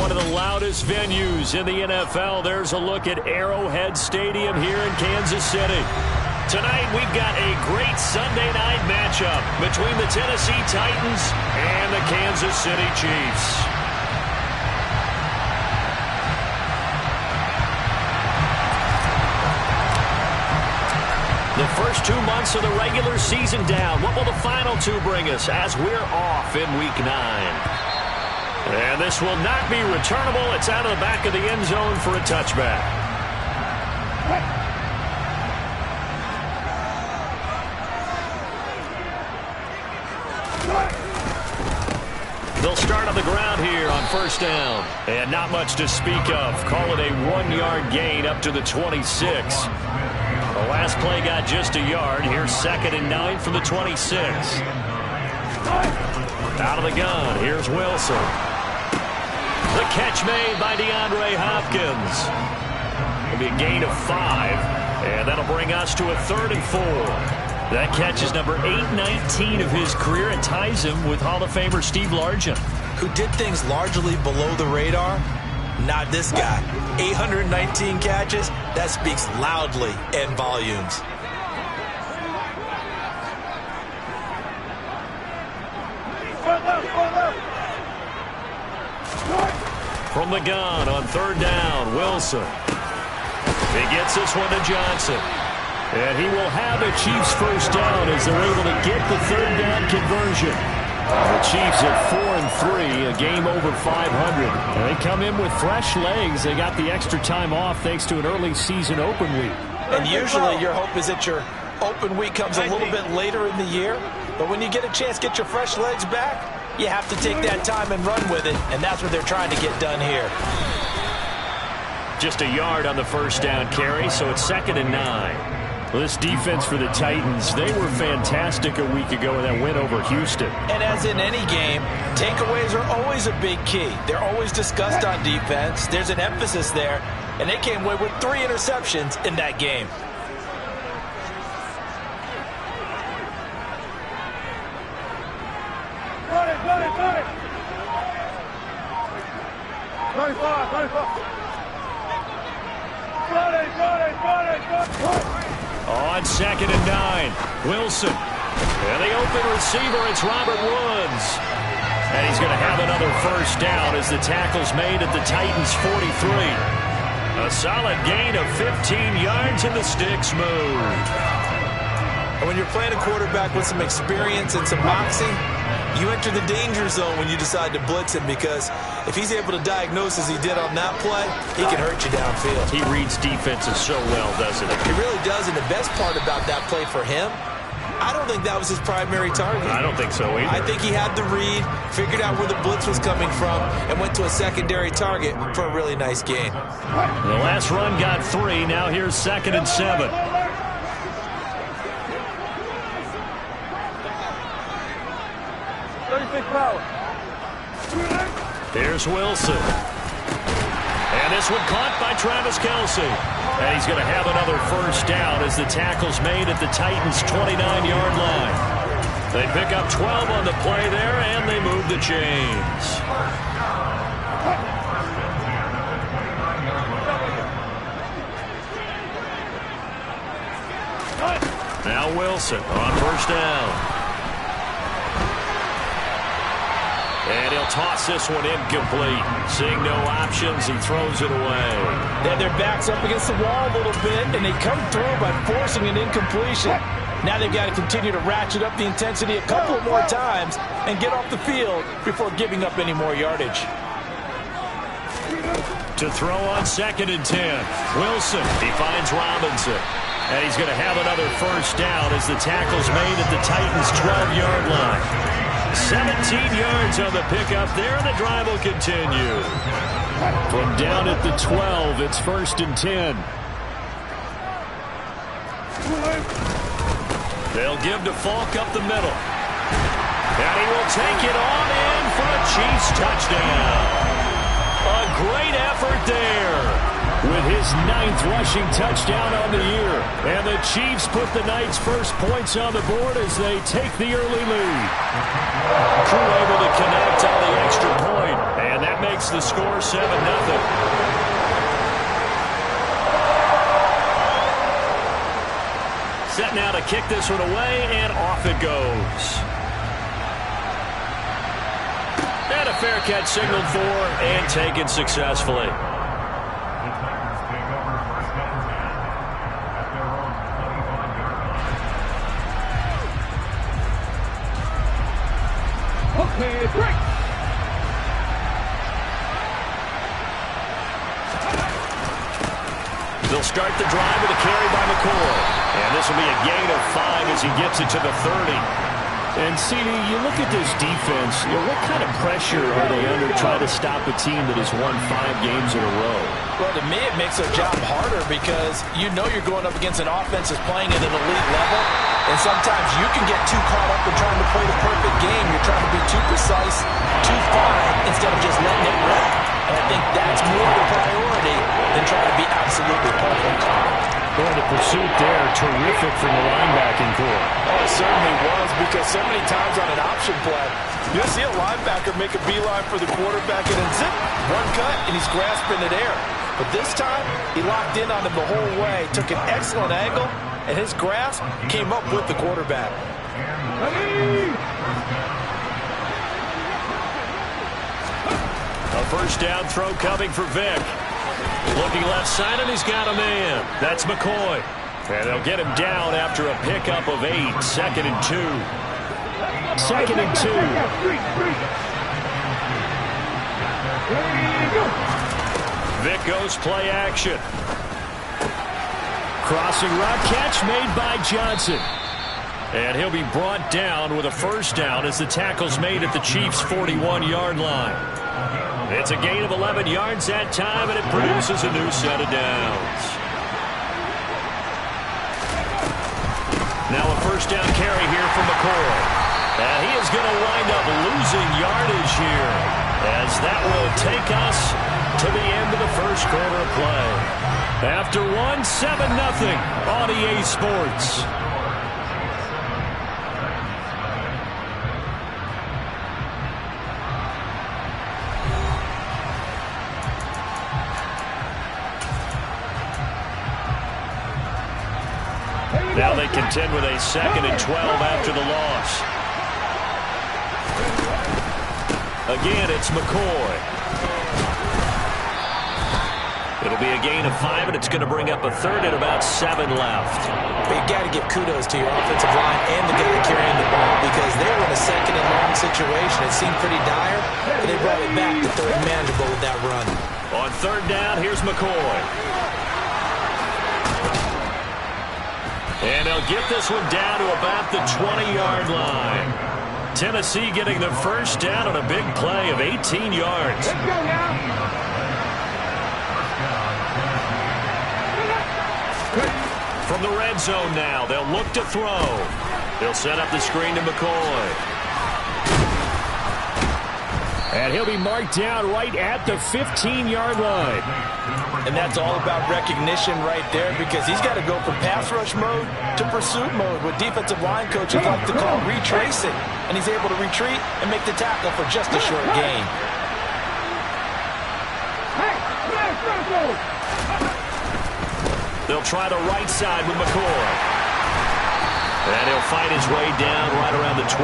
one of the loudest venues in the NFL. There's a look at Arrowhead Stadium here in Kansas City. Tonight, we've got a great Sunday night matchup between the Tennessee Titans and the Kansas City Chiefs. The first 2 months of the regular season down. What will the final two bring us as we're off in Week 9? And this will not be returnable. It's out of the back of the end zone for a touchback. They'll start on the ground here on first down. And not much to speak of. Call it a 1-yard gain up to the 26. The last play got just a yard. Here's 2nd and 9 from the 26. Out of the gun. Here's Wilson. The catch made by DeAndre Hopkins. It'll be a gain of 5. And that'll bring us to a 3rd and 4. That catch is number 819 of his career and ties him with Hall of Famer Steve Largent. Who did things largely below the radar? Not this guy. 819 catches, that speaks loudly in volumes. From the gun on 3rd down, Wilson. He gets this one to Johnson. And he will have a Chiefs first down as they're able to get the 3rd down conversion. The Chiefs at 4-3, a game over 500. And they come in with fresh legs. They got the extra time off thanks to an early season open week. And usually your hope is that your open week comes a little bit later in the year. But when you get a chance to get your fresh legs back, you have to take that time and run with it. And that's what they're trying to get done here. Just a yard on the first down carry, so it's 2nd and 9. Well, this defense for the Titans, they were fantastic a week ago in that win over Houston. And as in any game, takeaways are always a big key. They're always discussed on defense. There's an emphasis there. And they came away with 3 interceptions in that game. On 2nd and 9, Wilson. And the open receiver, it's Robert Woods. And he's going to have another first down as the tackle's made at the Titans' 43. A solid gain of 15 yards and the sticks moved. And when you're playing a quarterback with some experience and some moxie, you enter the danger zone when you decide to blitz him, because if he's able to diagnose as he did on that play, he can hurt you downfield. He reads defenses so well, doesn't he? He really does, and the best part about that play for him, I don't think that was his primary target. I don't think so either. I think he had the read, figured out where the blitz was coming from, and went to a secondary target for a really nice gain. The last run got 3. Now here's 2nd and 7. Here's Wilson. And this one caught by Travis Kelce. And he's going to have another first down as the tackle's made at the Titans' 29-yard line. They pick up 12 on the play there, and they move the chains. Now Wilson on first down. And he'll toss this one incomplete. Seeing no options, he throws it away. Then their back's up against the wall a little bit, and they come through by forcing an incompletion. Now they've got to continue to ratchet up the intensity a couple of more times and get off the field before giving up any more yardage. To throw on 2nd and 10. Wilson, he finds Robinson. And he's going to have another first down as the tackle's made at the Titans' 12-yard line. 17 yards on the pickup there, and the drive will continue. From down at the 12, it's 1st and 10. They'll give to Falk up the middle. And he will take it on in for a Chiefs touchdown. A great effort there with his 9th rushing touchdown on the year. And the Chiefs put the Knights' first points on the board as they take the early lead. Crew able to connect on the extra point. And And that makes the score 7-0. Set now to kick this one away, and off it goes. And a fair catch signaled for and taken successfully. Okay, break. They'll start the drive with a carry by McCoy. And this will be a gain of 5 as he gets it to the 30. And, CD, you look at this defense, what kind of pressure are they under trying to stop a team that has won 5 games in a row? Well, to me, it makes their job harder because you know you're going up against an offense that's playing at an elite level. And sometimes you can get too caught up in trying to play the perfect game. You're trying to be too precise, too fine, instead of just letting it rip. And I think that's more of a priority than trying to be absolutely perfect. Boy, the pursuit there, terrific from the linebacking core. Oh, it certainly was, because so many times on an option play, you'll see a linebacker make a beeline for the quarterback, and then zip, one cut, and he's grasping it air. But this time, he locked in on him the whole way, took an excellent angle, and his grasp came up with the quarterback. A first down throw coming for Vic. Looking left side, and he's got a man. That's McCoy. And they'll get him down after a pickup of 8. 2nd and 2. 2nd and 2. Vic goes play action. Crossing route catch made by Johnson. And he'll be brought down with a first down as the tackle's made at the Chiefs' 41-yard line. It's a gain of 11 yards that time, and it produces a new set of downs. Now a first down carry here from McCoy. And he is going to wind up losing yardage here, as that will take us to the end of the first quarter of play. After 7-0 on EA Sports. Now they contend with a 2nd and 12 after the loss. Again, it's McCoy. It'll be a gain of 5, and it's going to bring up a 3rd and about 7 left. But you got to give kudos to your offensive line and the guy carrying the ball, because they were in a 2nd and long situation. It seemed pretty dire, but they brought it back to 3rd and manageable with that run. On 3rd down, here's McCoy. And they'll get this one down to about the 20-yard line. Tennessee getting the first down on a big play of 18 yards. Let's go now. From the red zone now, they'll look to throw. They'll set up the screen to McCoy. And he'll be marked down right at the 15-yard line. And that's all about recognition right there, because he's got to go from pass rush mode to pursuit mode, what defensive line coaches like to call retracing. And he's able to retreat and make the tackle for just a short gain. They'll try the right side with McCoy. And he'll fight his way down right around the 12.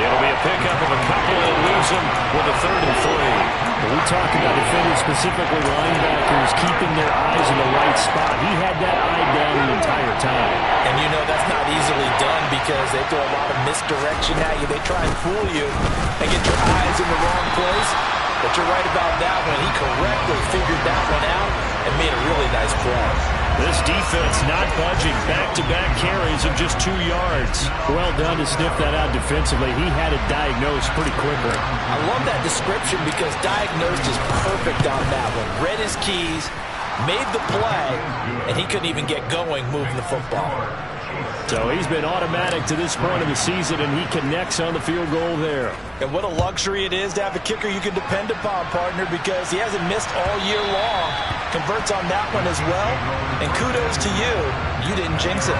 It'll be a pickup of a couple and leaves him with a 3rd and 3. When we talk about defenders, specifically linebackers, keeping their eyes in the right spot, he had that eye down the entire time. And you know that's not easily done, because they throw a lot of misdirection at you. They try and fool you and get your eyes in the wrong place. But you're right about that one. He correctly figured that one out and made a really nice play. This defense not budging. Back-to-back carries of just 2 yards. Well done to sniff that out defensively. He had it diagnosed pretty quickly. I love that description, because diagnosed is perfect on that one. Read his keys, made the play, and he couldn't even get going moving the football. So he's been automatic to this point of the season, and he connects on the field goal there. And what a luxury it is to have a kicker you can depend upon, partner, because he hasn't missed all year long. Converts on that one as well. And kudos to you. You didn't jinx it.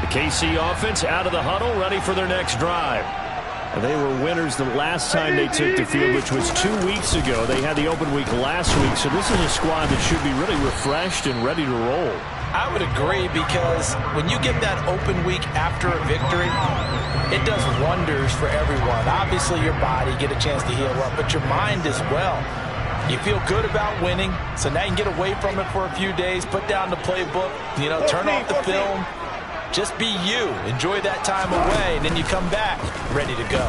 The KC offense out of the huddle, ready for their next drive. They were winners the last time they took the field, which was 2 weeks ago. They had the open week last week, so this is a squad that should be really refreshed and ready to roll. I would agree, because when you get that open week after a victory, it does wonders for everyone. Obviously, your body get a chance to heal up, but your mind as well. You feel good about winning, so now you can get away from it for a few days, put down the playbook, turn off the film. Just be you. Enjoy that time away, and then you come back ready to go.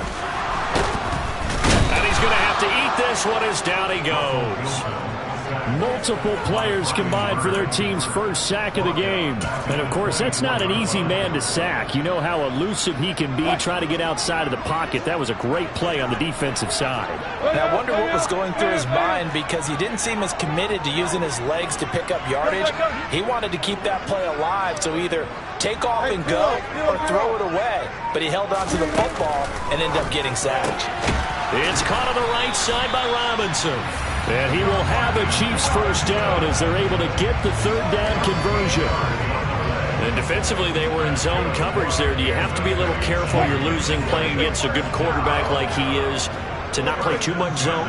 And he's going to have to eat this one as down he goes. Multiple players combined for their team's first sack of the game. And, of course, that's not an easy man to sack. You know how elusive he can be trying to get outside of the pocket. That was a great play on the defensive side. Now, I wonder what was going through his mind, because he didn't seem as committed to using his legs to pick up yardage. He wanted to keep that play alive, so either take off and go or throw it away. But he held on to the football and ended up getting sacked. It's caught on the right side by Robinson. And he will have a Chiefs first down as they're able to get the third down conversion. And defensively, they were in zone coverage there. Do you have to be a little careful? You're losing playing against a good quarterback like he is to not play too much zone?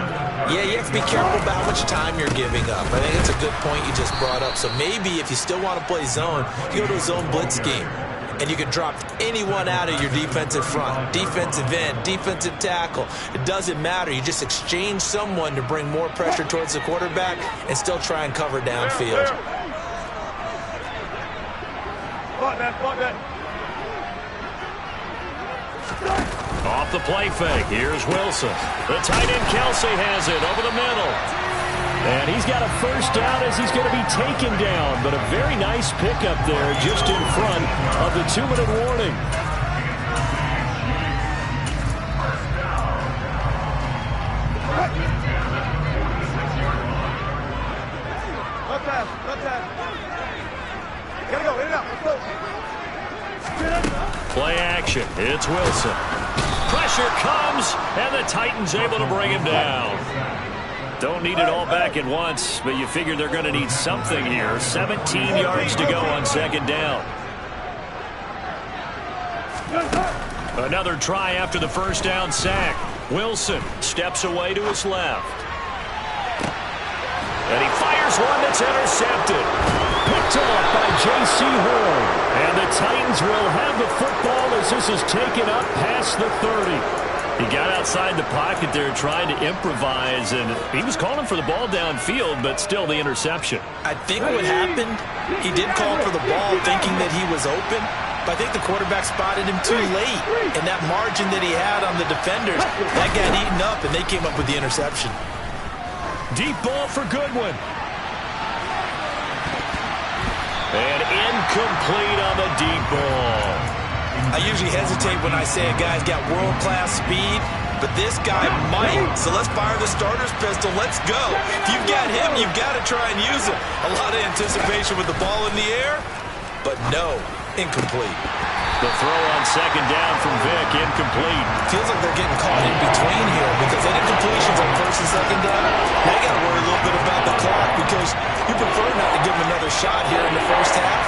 Yeah, you have to be careful about how much time you're giving up. I think it's a good point you just brought up. So maybe if you still want to play zone, you go to a zone blitz scheme. And you can drop anyone out of your defensive front, defensive end, defensive tackle. It doesn't matter. You just exchange someone to bring more pressure towards the quarterback and still try and cover downfield. Off the play fake. Here's Wilson. The tight end Kelsey has it over the middle. And he's got a first down as he's going to be taken down. But a very nice pickup there just in front of the 2-minute warning. Play action. It's Wilson. Pressure comes, and the Titans able to bring him down. Don't need it all back at once, but you figure they're going to need something here. 17 yards to go on second down. Another try after the first down sack. Wilson steps away to his left. And he fires one that's intercepted. Picked off by J.C. Horn. And the Titans will have the football as this is taken up past the 30. He got outside the pocket there trying to improvise, and he was calling for the ball downfield, but still the interception. I think what happened, he did call for the ball thinking that he was open, but I think the quarterback spotted him too late. And that margin that he had on the defenders, that got eaten up, and they came up with the interception. Deep ball for Goodwin. And incomplete on the deep ball. I usually hesitate when I say a guy's got world-class speed, but this guy might. So let's fire the starter's pistol. Let's go. If you've got him, you've got to try and use it. A lot of anticipation with the ball in the air, but no, incomplete. The throw on second down from Vick, incomplete. Feels like they're getting caught in between here, because any completions on first and second down, they got to worry a little bit about the clock, because you prefer not to give them another shot here in the first half.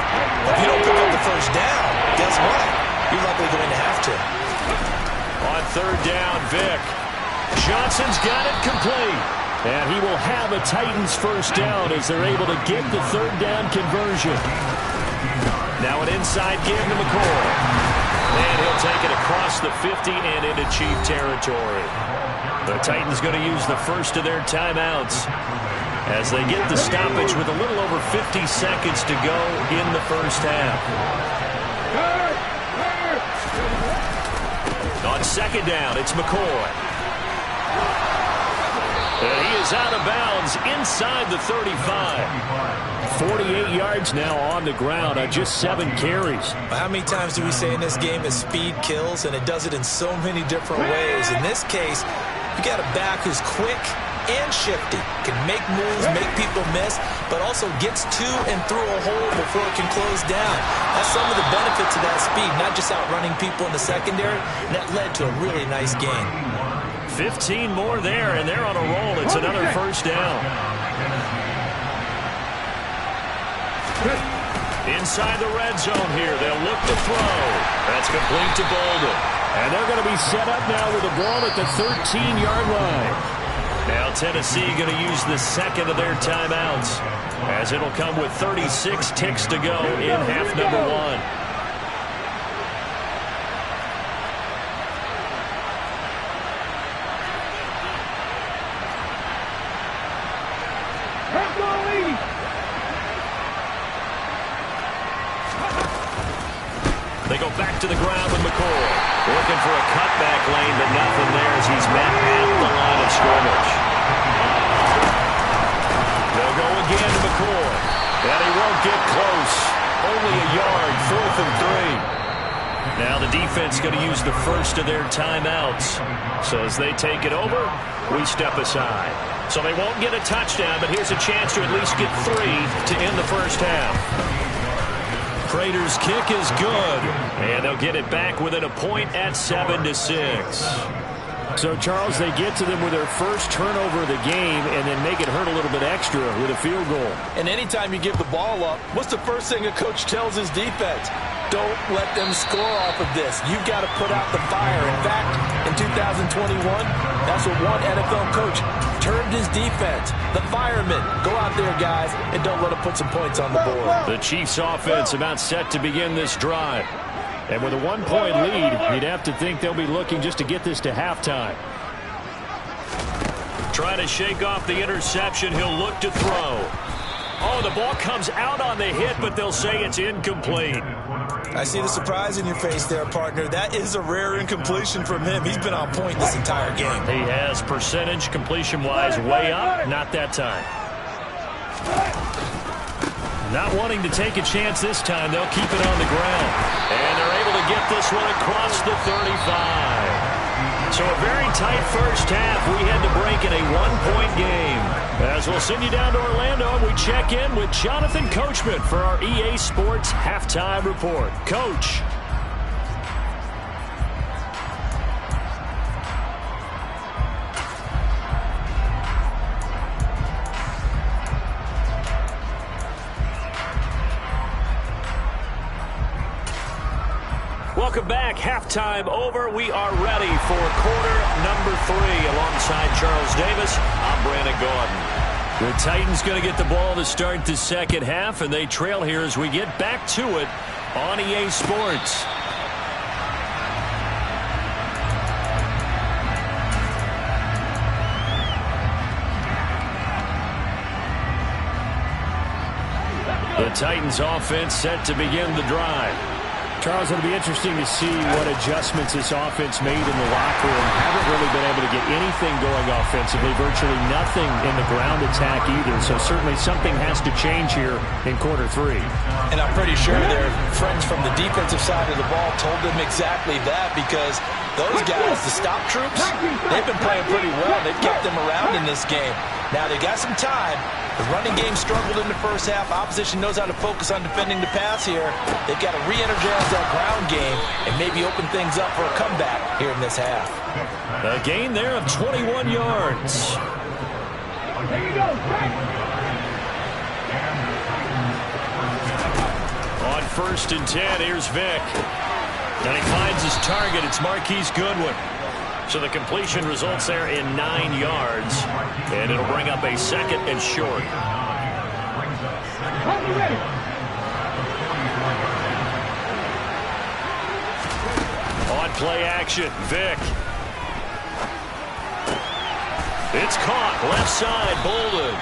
If you don't pick up the first down, guess what? You're likely going to have to. On third down, Vick. Johnson's got it complete. And he will have a Titans first down as they're able to get the third down conversion. Now an inside give to McCoy. And he'll take it across the 50 and into Chief territory. The Titans going to use the first of their timeouts as they get the stoppage with a little over 50 seconds to go in the first half. On second down, it's McCoy. And he is out of bounds inside the 35. 48 yards now on the ground on just 7 carries. How many times do we say in this game that speed kills, and it does it in so many different ways? In this case, you got a back who's quick and shifty, can make moves, make people miss, but also gets to and through a hole before it can close down. That's some of the benefits of that speed, not just outrunning people in the secondary. And that led to a really nice game. 15 more there, and they're on a roll. It's another first down. Inside the red zone here, they'll look to throw. That's complete to Bolden. And they're going to be set up now with the ball at the 13-yard line. Now Tennessee going to use the second of their timeouts, as it'll come with 36 ticks to go in half number one. They go back to the ground with McCoy. Looking for a cutback lane, but nothing there as he's met at the line of scrimmage. They'll go again to McCoy. And he won't get close. Only a yard, 4th and 3. Now the defense going to use the first of their timeouts. So as they take it over, we step aside. So they won't get a touchdown, but here's a chance to at least get 3 to end the first half. Prater's kick is good, and they'll get it back within a point at 7-6. So, Charles, they get to them with their first turnover of the game and then make it hurt a little bit extra with a field goal. And anytime you give the ball up, what's the first thing a coach tells his defense? Don't let them score off of this. You've got to put out the fire. In fact, in 2021, that's what one NFL coach termed his defense. The firemen. Go out there, guys, and don't let them put some points on the board. The Chiefs offense about set to begin this drive. And with a 1-point lead, you'd have to think they'll be looking just to get this to halftime. Trying to shake off the interception. He'll look to throw. Oh, the ball comes out on the hit, but they'll say it's incomplete. I see the surprise in your face there, partner. That is a rare incompletion from him. He's been on point this entire game. He has percentage completion-wise way up. Not that time. Not wanting to take a chance this time. They'll keep it on the ground. And they're able to get this one across the 35. So a very tight first half. We had to break in a 1-point game. As we'll send you down to Orlando, and we check in with Jonathan Coachman for our EA Sports Halftime Report. Coach. Welcome back. Halftime over. We are ready for quarter number 3. Alongside Charles Davis, I'm Brandon Gordon. The Titans going to get the ball to start the second half, and they trail here as we get back to it on EA Sports. The Titans offense set to begin the drive. Charles, it'll be interesting to see what adjustments this offense made in the locker room. Haven't really been able to get anything going offensively, virtually nothing in the ground attack either. So certainly something has to change here in quarter 3. And I'm pretty sure their friends from the defensive side of the ball told them exactly that, because those guys, the stop troops, they've been playing pretty well. They've kept them around in this game. Now they got some time. The running game struggled in the first half. Opposition knows how to focus on defending the pass here. They've got to re-energize that ground game and maybe open things up for a comeback here in this half. A gain there of 21 yards. On 1st and 10, here's Vick. And he finds his target. It's Marquise Goodwin. So the completion results there in 9 yards. And it'll bring up a 2nd and short. On play action, Vick. It's caught, left side, Bolden.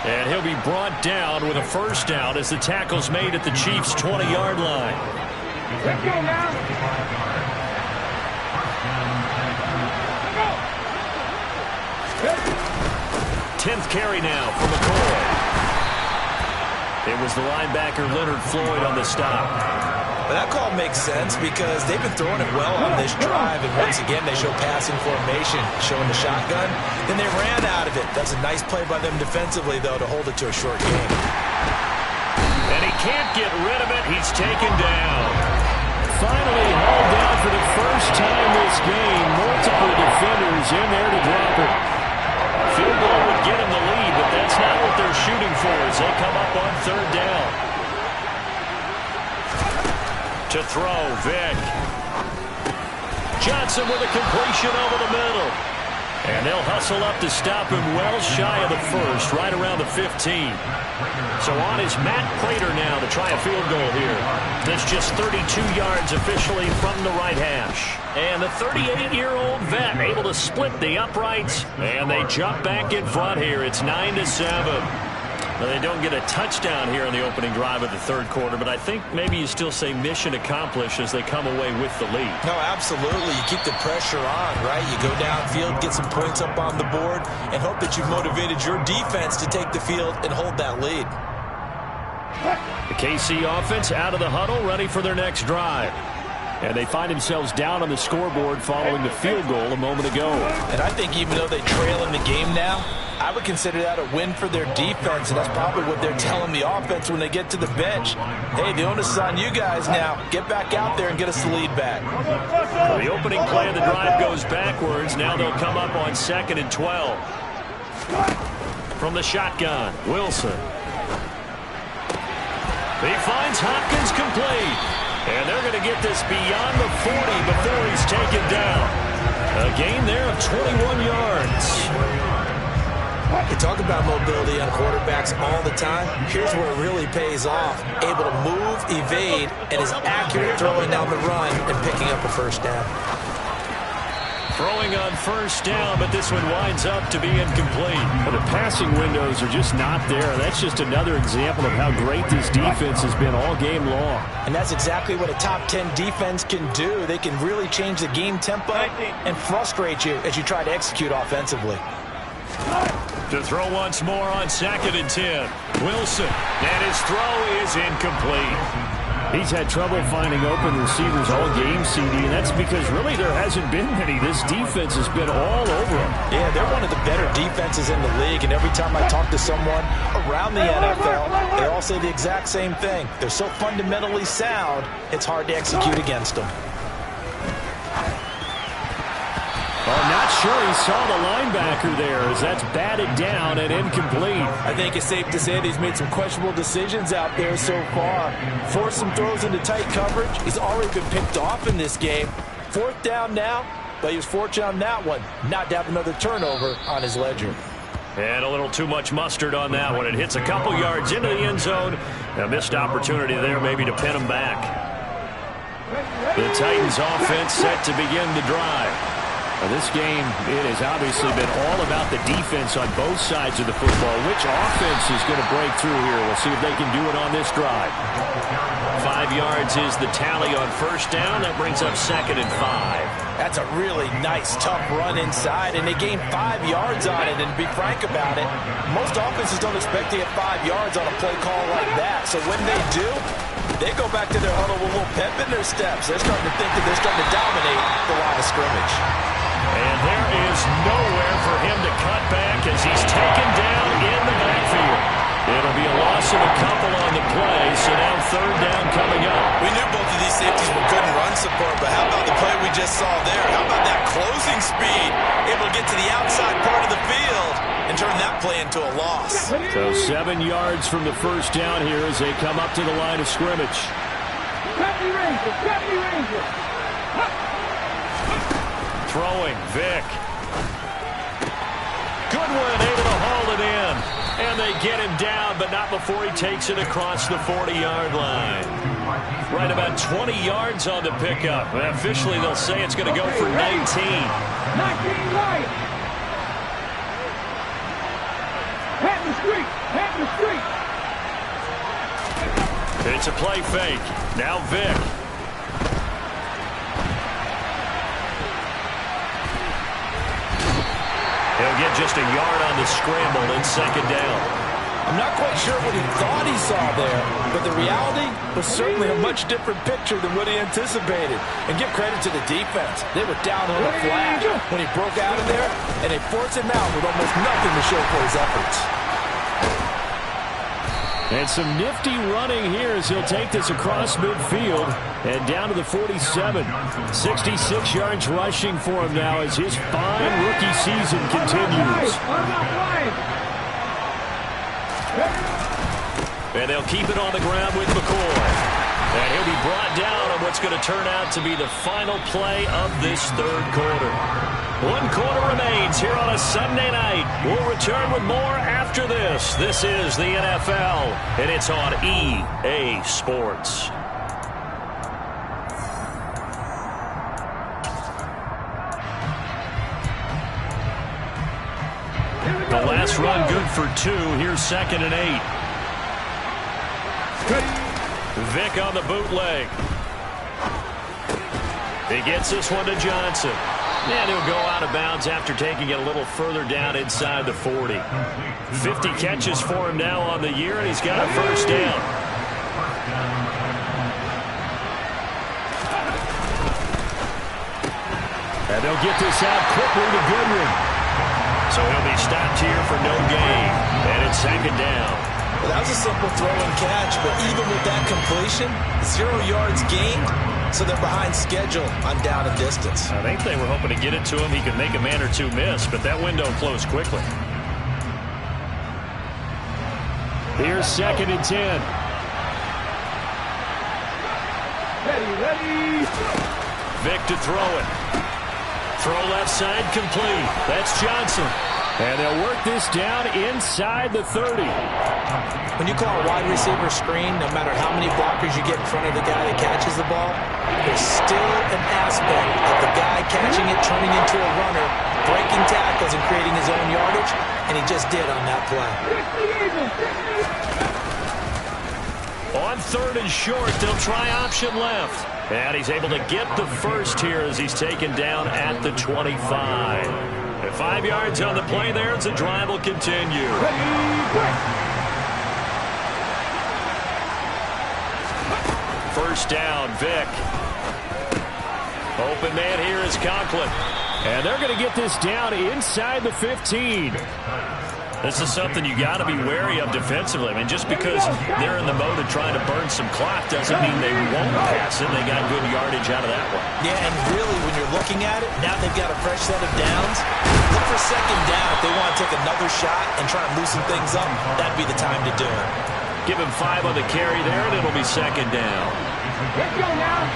And he'll be brought down with a first down as the tackle's made at the Chiefs' 20-yard line. Let's go now. 10th carry now for McCoy. It was the linebacker Leonard Floyd on the stop. But that call makes sense because they've been throwing it well on this drive, and once again they show passing formation, showing the shotgun. Then they ran out of it. That's a nice play by them defensively, though, to hold it to a short game. And he can't get rid of it. He's taken down. Finally hauled down for the first time this game. Multiple defenders in there to drop it. Field goal would get him the lead, but that's not what they're shooting for as they come up on 3rd down. To throw, Vick. Johnson with a completion over the middle. And they'll hustle up to stop him well shy of the first, right around the 15. So on is Matt Prater now to try a field goal here. That's just 32 yards officially from the right hash. And the 38-year-old vet able to split the uprights. And they jump back in front here. It's 9-7. Well, they don't get a touchdown here in the opening drive of the third quarter, but I think maybe you still say mission accomplished as they come away with the lead. No, absolutely. You keep the pressure on, right? You go downfield, get some points up on the board, and hope that you've motivated your defense to take the field and hold that lead. The KC offense out of the huddle, ready for their next drive. And they find themselves down on the scoreboard following the field goal a moment ago. And I think even though they trail in the game now, I would consider that a win for their defense, and that's probably what they're telling the offense when they get to the bench. Hey, the onus is on you guys now. Get back out there and get us the lead back. Well, the opening play of the drive goes backwards. Now they'll come up on 2nd and 12. From the shotgun, Wilson. He finds Hopkins complete. And they're going to get this beyond the 40 before he's taken down. A gain there of 21 yards. You talk about mobility on quarterbacks all the time. Here's where it really pays off. Able to move, evade, and is accurate throwing down the run and picking up a first down. Throwing on first down, but this one winds up to be incomplete. Well, the passing windows are just not there. That's just another example of how great this defense has been all game long. And that's exactly what a top 10 defense can do. They can really change the game tempo and frustrate you as you try to execute offensively. To throw once more on 2nd and 10. Wilson, and his throw is incomplete. He's had trouble finding open receivers all game, CD, and that's because really there hasn't been many. This defense has been all over them. Yeah, they're one of the better defenses in the league, and every time I talk to someone around the NFL, they all say the exact same thing. They're so fundamentally sound, it's hard to execute against them. Oh, not sure he saw the linebacker there as that's batted down and incomplete. I think it's safe to say that he's made some questionable decisions out there so far. Forced some throws into tight coverage. He's already been picked off in this game. 4th down now, but he was fortunate on that one. Not to have another turnover on his ledger. And a little too much mustard on that one. It hits a couple yards into the end zone. A missed opportunity there maybe to pin him back. The Titans offense set to begin the drive. This game, it has obviously been all about the defense on both sides of the football. Which offense is going to break through here? We'll see if they can do it on this drive. 5 yards is the tally on first down. That brings up 2nd and 5. That's a really nice, tough run inside, and they gained 5 yards on it. And to be frank about it, most offenses don't expect to get 5 yards on a play call like that. So when they do, they go back to their huddle with a little pep in their steps. They're starting to think that they're starting to dominate the line of scrimmage. And there is nowhere for him to cut back as he's taken down in the backfield. It'll be a loss of a couple on the play, so now 3rd down coming up. We knew both of these safeties were good in run support, but how about the play we just saw there? How about that closing speed? Able to get to the outside part of the field and turn that play into a loss. So 7 yards from the first down here as they come up to the line of scrimmage. Throwing, Vick. Goodwin able to haul it in. And they get him down, but not before he takes it across the 40-yard line. Right about 20 yards on the pickup. And officially, they'll say it's going to go for 19. 19 right. Pat the street. It's a play fake. Now Vick. He'll get just a yard on the scramble in 2nd down. I'm not quite sure what he thought he saw there, but the reality was certainly a much different picture than what he anticipated. And give credit to the defense. They were down on the flash when he broke out of there, and they forced him out with almost nothing to show for his efforts. And some nifty running here as he'll take this across midfield and down to the 47. 66 yards rushing for him now as his fine rookie season continues. And they'll keep it on the ground with McCoy. And he'll be brought down on what's going to turn out to be the final play of this third quarter. 1 quarter remains here on a Sunday night. We'll return with more after this. This is the NFL, and it's on EA Sports. The last run good for 2. Here's 2nd and 8. Vick on the bootleg. He gets this one to Johnson. And he'll go out of bounds after taking it a little further down inside the 40. 50 catches for him now on the year, and he's got a first down. And they'll get this out quickly to Goodwin. So he'll be stopped here for no gain. And it's 2nd down. Well, that was a simple throw and catch, but even with that completion, 0 yards gained, so they're behind schedule on down and distance. I think they were hoping to get it to him. He could make a man or two miss, but that window closed quickly. Here's 2nd and 10. Ready. Vick to throw it. Throw left side complete. That's Johnson. And they'll work this down inside the 30. When you call a wide receiver screen, no matter how many blockers you get in front of the guy that catches the ball, there's still an aspect of the guy catching it, turning into a runner, breaking tackles and creating his own yardage, and he just did on that play. On 3rd and short, they'll try option left. And he's able to get the first here as he's taken down at the 25. And 5 yards on the play there as the drive will continue. First down, Vick. Open man here is Conklin. And they're going to get this down inside the 15. This is something you got to be wary of defensively. I mean, just because they're in the mode of trying to burn some clock doesn't mean they won't pass it. They got good yardage out of that one. Yeah, and really, when you're looking at it, now they've got a fresh set of downs. Look for 2nd down if they want to take another shot and try and loosen things up. That'd be the time to do it. Give him 5 on the carry there, and it'll be 2nd down. Let's go now.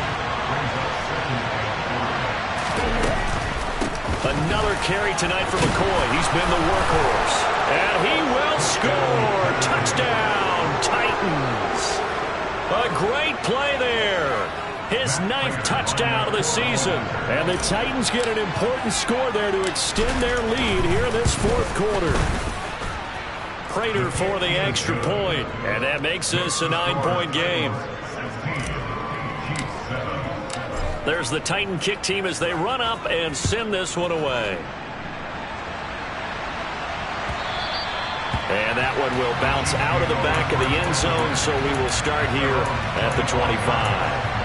Another carry tonight for McCoy. He's been the workhorse. And he will score. Touchdown, Titans. A great play there. His 9th touchdown of the season. And the Titans get an important score there to extend their lead here in this 4th quarter. Prater for the extra point. And that makes this a 9-point game. There's the Titan kick team as they run up and send this one away. And that one will bounce out of the back of the end zone, so we will start here at the 25.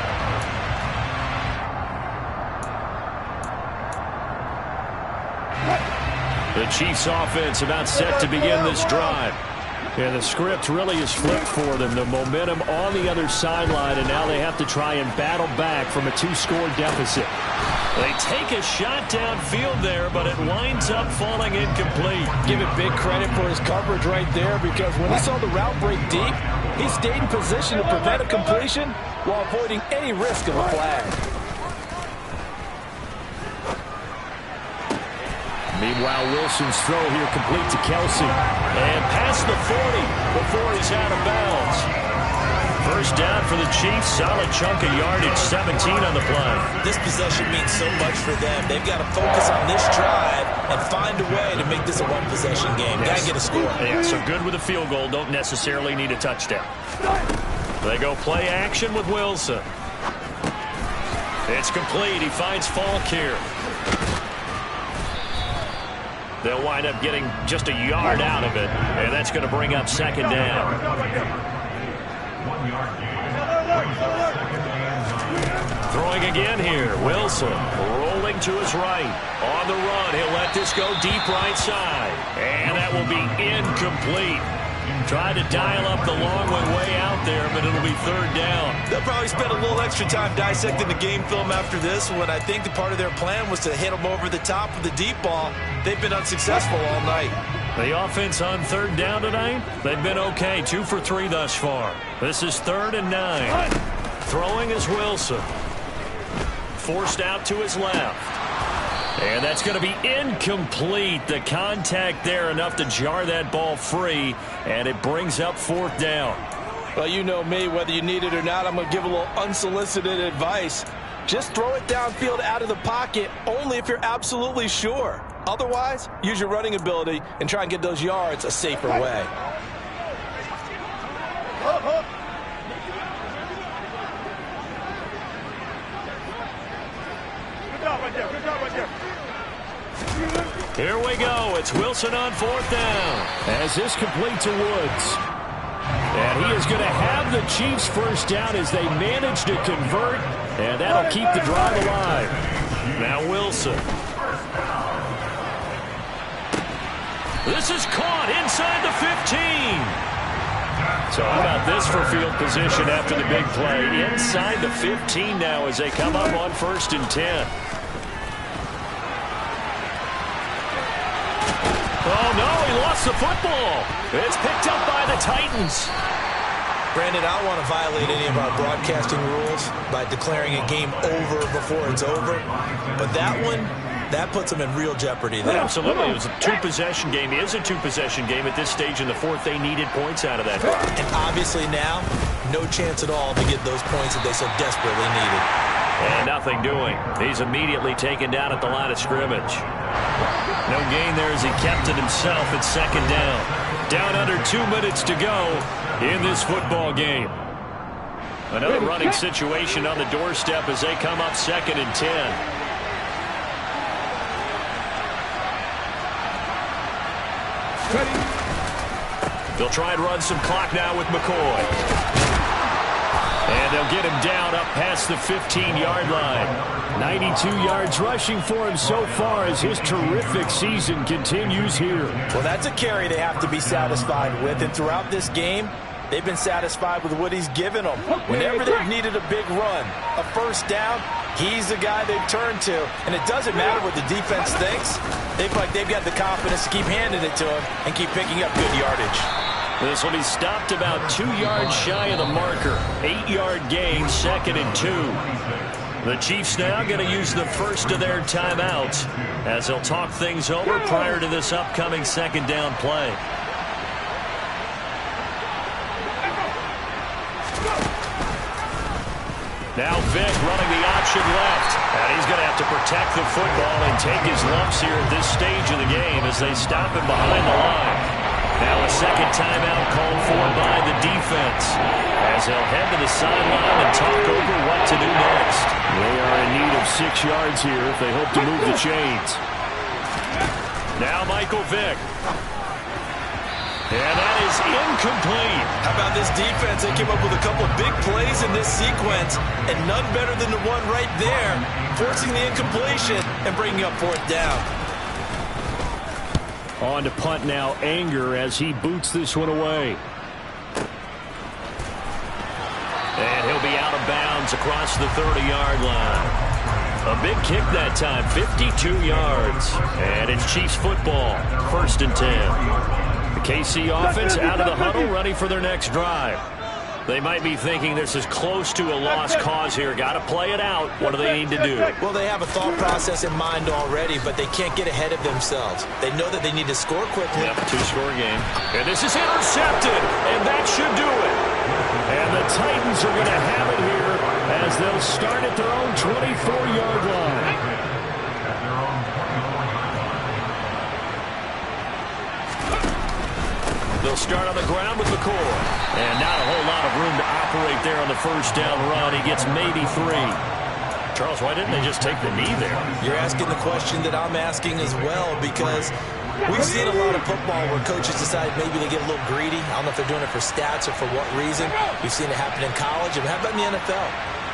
The Chiefs offense about set to begin this drive. And the script really is flipped for them. The momentum on the other sideline, and now they have to try and battle back from a 2-score deficit. They take a shot downfield there, but it winds up falling incomplete. Give it big credit for his coverage right there, because when he saw the route break deep, he stayed in position to prevent a completion while avoiding any risk of a flag. Meanwhile, Wilson's throw here complete to Kelsey. And past the 40 before he's out of bounds. First down for the Chiefs. Solid chunk of yardage, 17 on the play. This possession means so much for them. They've got to focus on this drive and find a way to make this a one-possession game. Got to get a score. Yeah, so good with a field goal. Don't necessarily need a touchdown. They go play action with Wilson. It's complete. He finds Falk here. They'll wind up getting just a yard out of it, and that's going to bring up 2nd down. Throwing again here. Wilson rolling to his right. On the run, he'll let this go deep right side. And that will be incomplete. Tried to dial up the long one way out there, but it'll be 3rd down. They'll probably spend a little extra time dissecting the game film after this one. I think the part of their plan was to hit them over the top with the deep ball. They've been unsuccessful all night. The offense on 3rd down tonight, they've been okay. 2 for 3 thus far. This is 3rd and 9. Throwing is Wilson. Forced out to his left. And that's going to be incomplete. The contact there enough to jar that ball free, and it brings up 4th down. Well, you know me, whether you need it or not, I'm going to give a little unsolicited advice. Just throw it downfield out of the pocket only if you're absolutely sure. Otherwise, use your running ability and try and get those yards a safer way. Here we go. It's Wilson on 4th down. As this complete to Woods. And he is going to have the Chiefs first down as they manage to convert, and that'll keep the drive alive. Now Wilson. This is caught inside the 15. So how about this for field position after the big play? Inside the 15 now as they come up on 1st and 10. Oh, no, he lost the football. It's picked up by the Titans. Brandon, I don't want to violate any of our broadcasting rules by declaring a game over before it's over. But that one, that puts them in real jeopardy there. Absolutely. It was a 2-possession game. It is a 2-possession game at this stage in the 4th. They needed points out of that. And obviously now, no chance at all to get those points that they so desperately needed. And nothing doing. He's immediately taken down at the line of scrimmage. No gain there as he kept it himself at 2nd down. Down under 2 minutes to go in this football game. Another running situation on the doorstep as they come up 2nd and 10. They'll try and run some clock now with McCoy. And they'll get him down up past the 15-yard line. 92 yards rushing for him so far as his terrific season continues here. Well, that's a carry they have to be satisfied with. And throughout this game, they've been satisfied with what he's given them. Whenever they've needed a big run, a first down, he's the guy they've turned to. And it doesn't matter what the defense thinks. They feel like they've got the confidence to keep handing it to him and keep picking up good yardage. This will be stopped about 2 yards shy of the marker. 8-yard gain, 2nd and 2. The Chiefs now going to use the first of their timeouts as they'll talk things over prior to this upcoming 2nd down play. Now Vick running the option left. And he's going to have to protect the football and take his lumps here at this stage of the game as they stop him behind the line. Now a 2nd timeout called for by the defense as they'll head to the sideline and talk over what to do next. They are in need of 6 yards here if they hope to move the chains. Now Michael Vick. And that is incomplete. How about this defense? They came up with a couple of big plays in this sequence, and none better than the one right there, forcing the incompletion and bringing up 4th down. On to punt now, Anger as he boots this one away. And he'll be out of bounds across the 30-yard line. A big kick that time, 52 yards. And it's Chiefs football, 1st and 10. The KC offense out of the huddle, ready for their next drive. They might be thinking this is close to a lost cause here. Got to play it out. What do they need to do? Well, they have a thought process in mind already, but they can't get ahead of themselves. They know that they need to score quickly. Yep, 2-score game. And this is intercepted, and that should do it. And the Titans are going to have it here as they'll start at their own 24-yard line. They'll start on the ground with McCoy. And not a whole lot of room to operate there on the first down run. He gets maybe 3. Charles, why didn't they just take the knee there? You're asking the question that I'm asking as well, because we've seen a lot of football where coaches decide maybe they get a little greedy. I don't know if they're doing it for stats or for what reason. We've seen it happen in college. And how about in the NFL?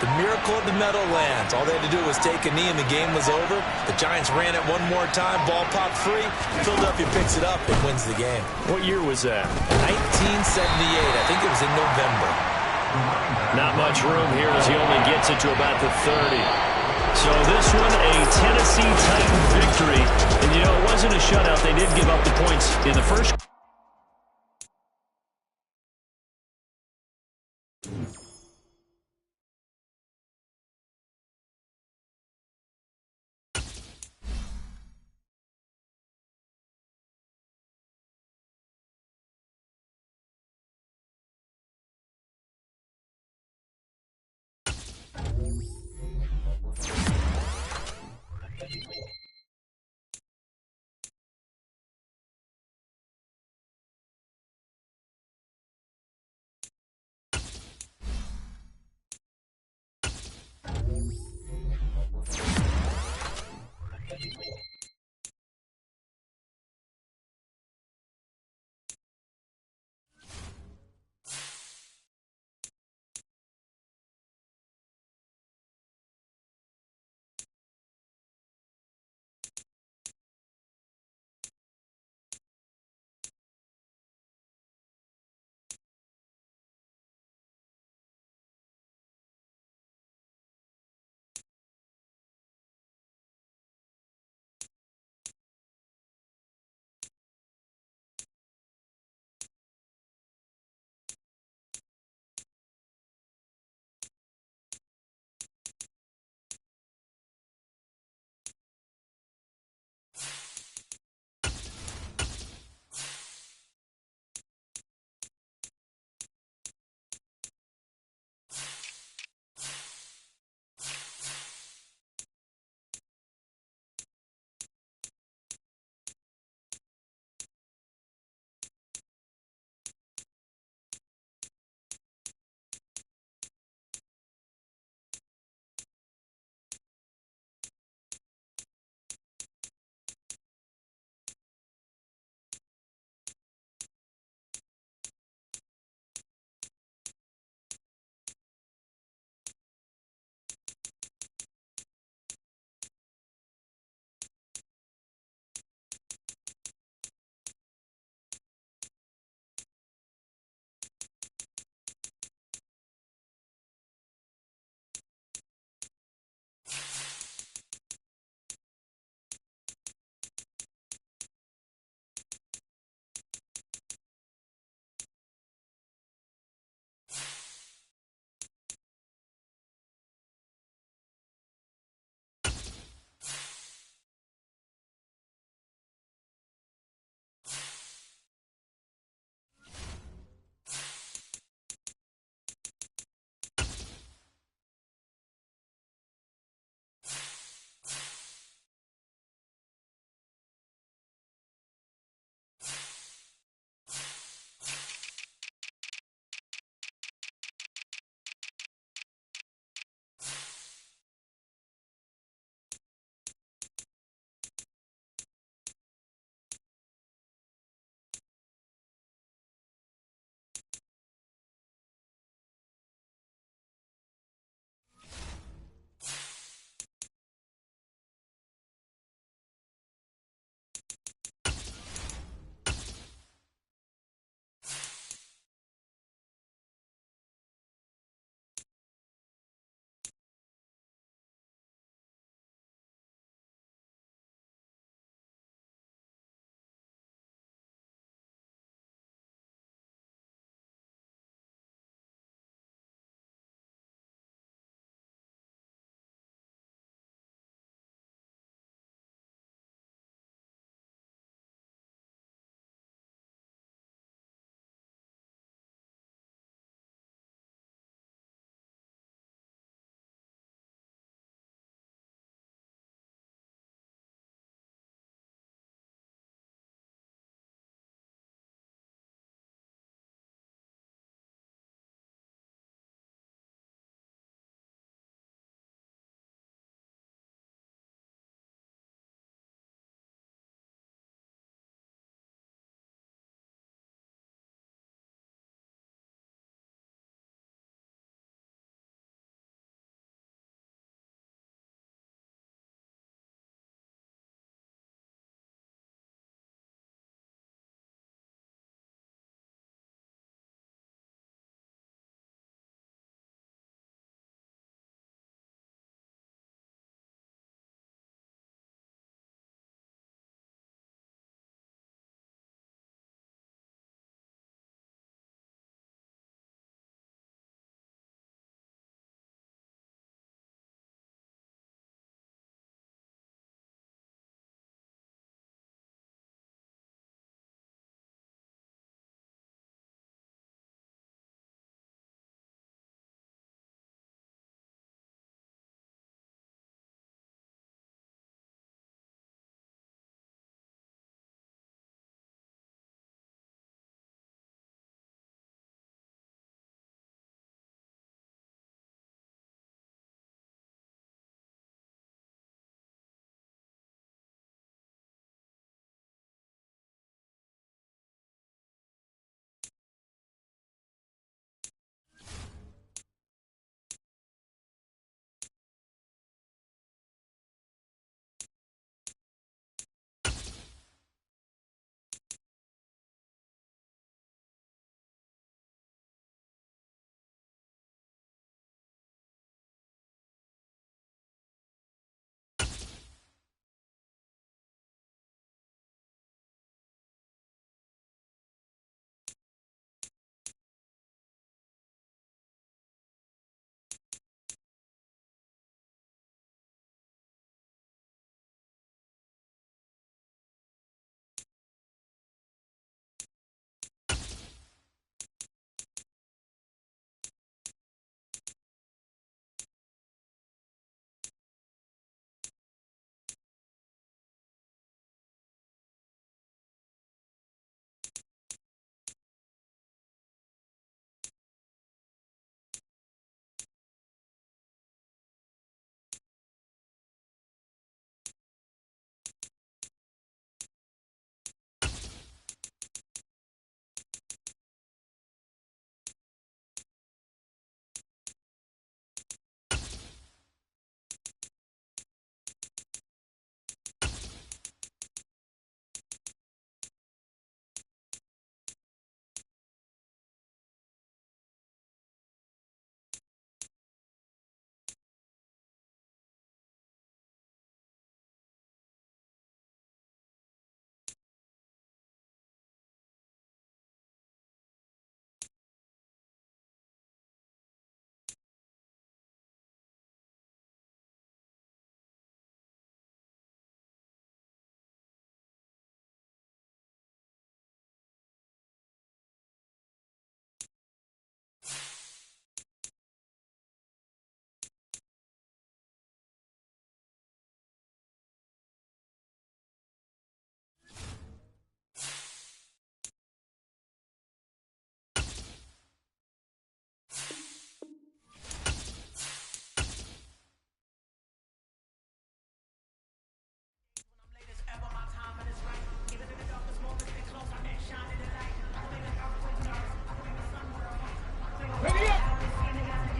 The miracle of the Meadowlands. All they had to do was take a knee and the game was over. The Giants ran it one more time. Ball popped free. Philadelphia picks it up and wins the game. What year was that? 1978. I think it was in November. Not much room here as he only gets it to about the 30. So this one, a Tennessee Titan victory. And, you know, it wasn't a shutout. They did give up the points in the first.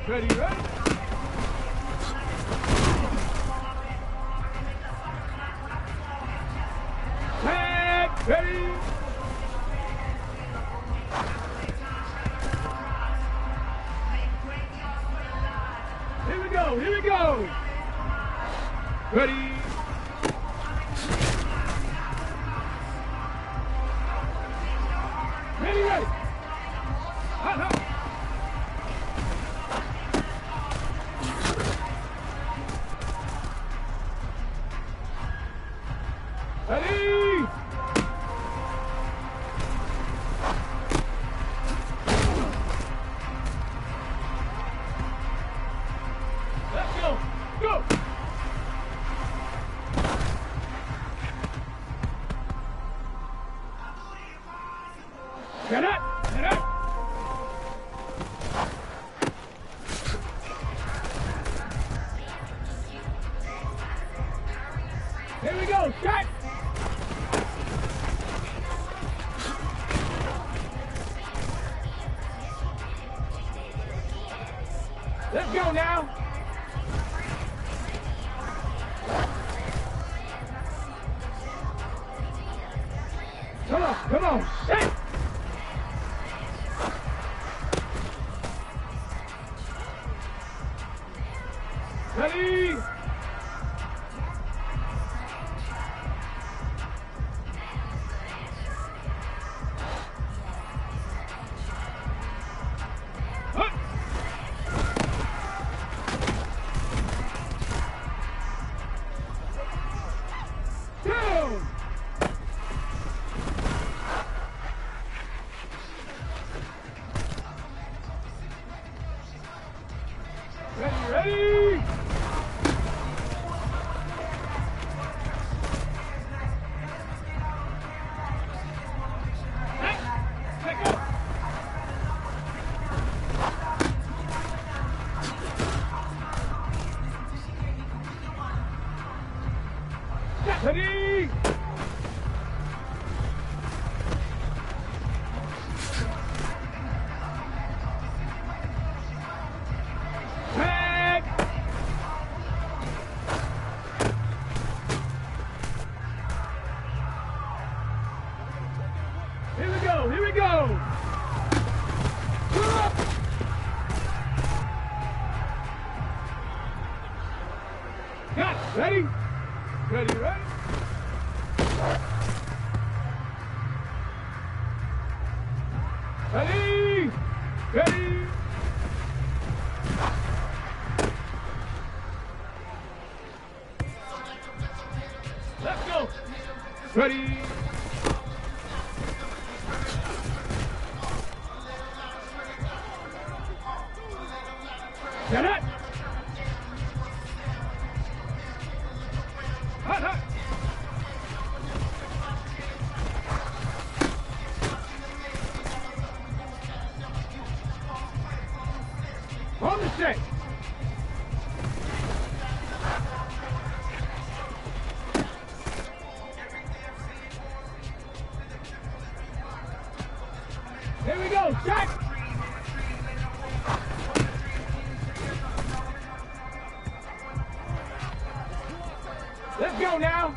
Ready, ready. Tag, ready. Here we go, here we go. Ready. Ready, ready. Hot, hot. Ready. Let's go. Go. Get up. Get up. Here we go. Shot. Let's go now. Come on, come on. Shit. Ready. Huh. Down. Ready, ready. Let go. Ready. Tag. Here we go, here we go. Got it. Ready? Ready, ready? Ready? Ready? Let's go. Ready? Get it. Hot, hot. On the set. Here we go, shot. Let's go now.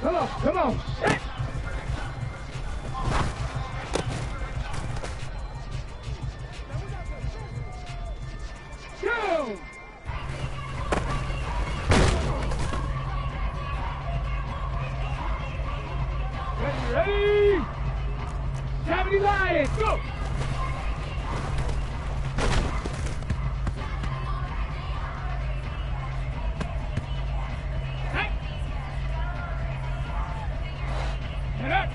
Come on, come on. Shit. Go. Ready, ready. 70 Lions, go. Hey. Get up.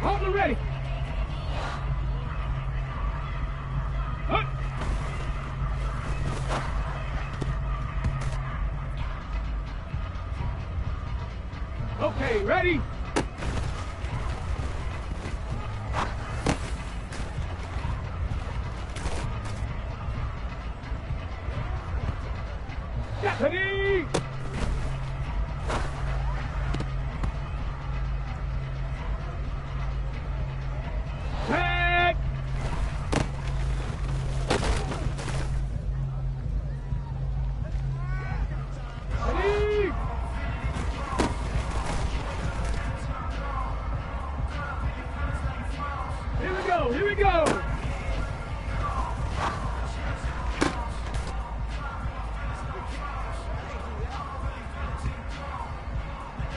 Hold it ready. Up. Okay, ready? Ready? Set. Ready? Here we go, here we go.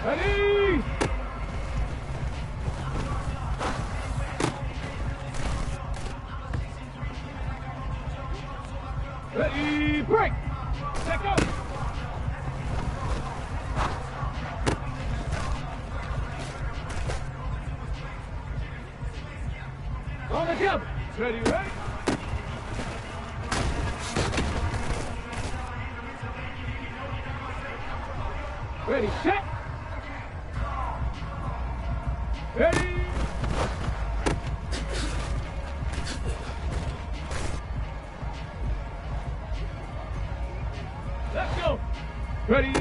Ready? Ready, break. Let go. On the jump. Ready, ready? Ready, set. Ready. Let's go. Ready.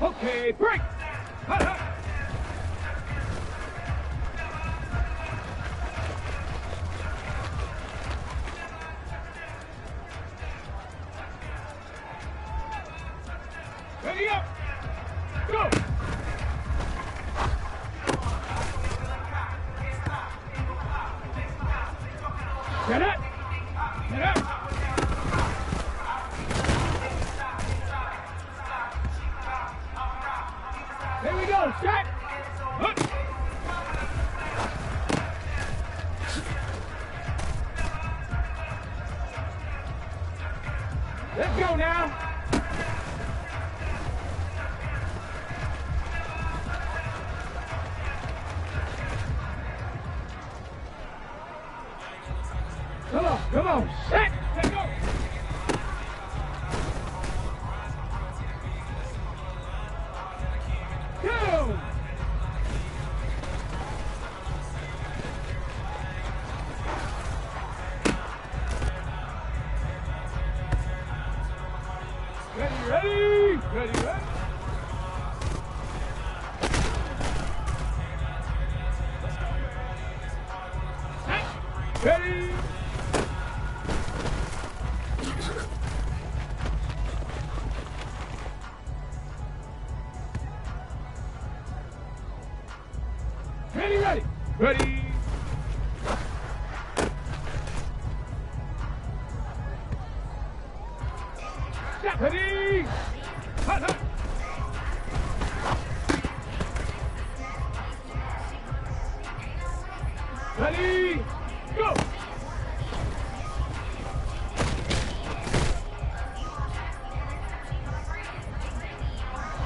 Okay, break. Hut, hut. Ready up. Go. Get it. Get it. Here we go. Set. Hut. Let's go now. Come on, set, let go. Go. Ready, ready, ready, ready. Set, ready. Ready, ready, ready. Set, ready. Hut, hut. Ready, go.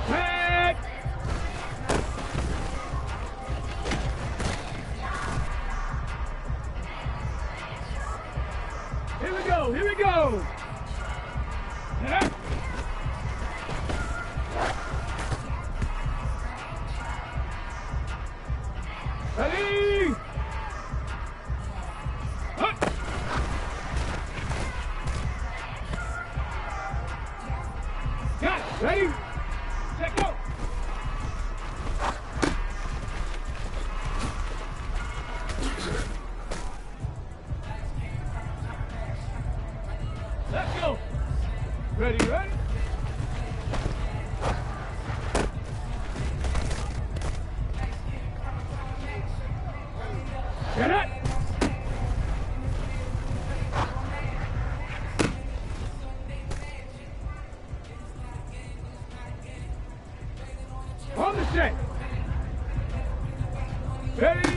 Set. Here we go, here we go. Yeah. Ready? Hut. Got it. Ready? Set, go. Let's go. Ready, ready? Get it. On the set. Ready?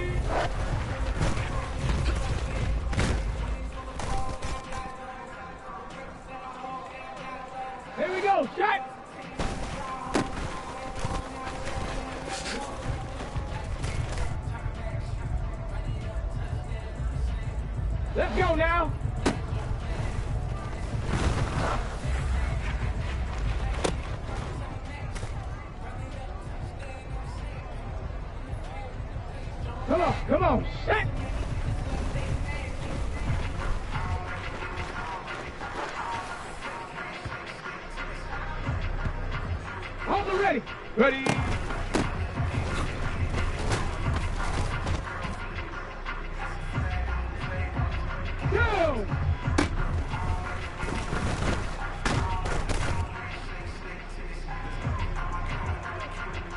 Here we go, shot! Let's go now! Come on, set! We're ready. Ready. Go.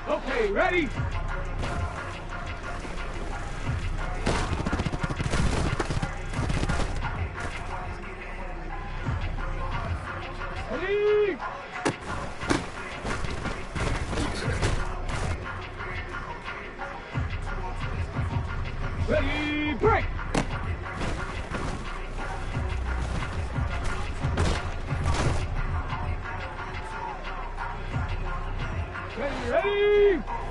Okay, ready. Ready. Ready, break! Ready, ready!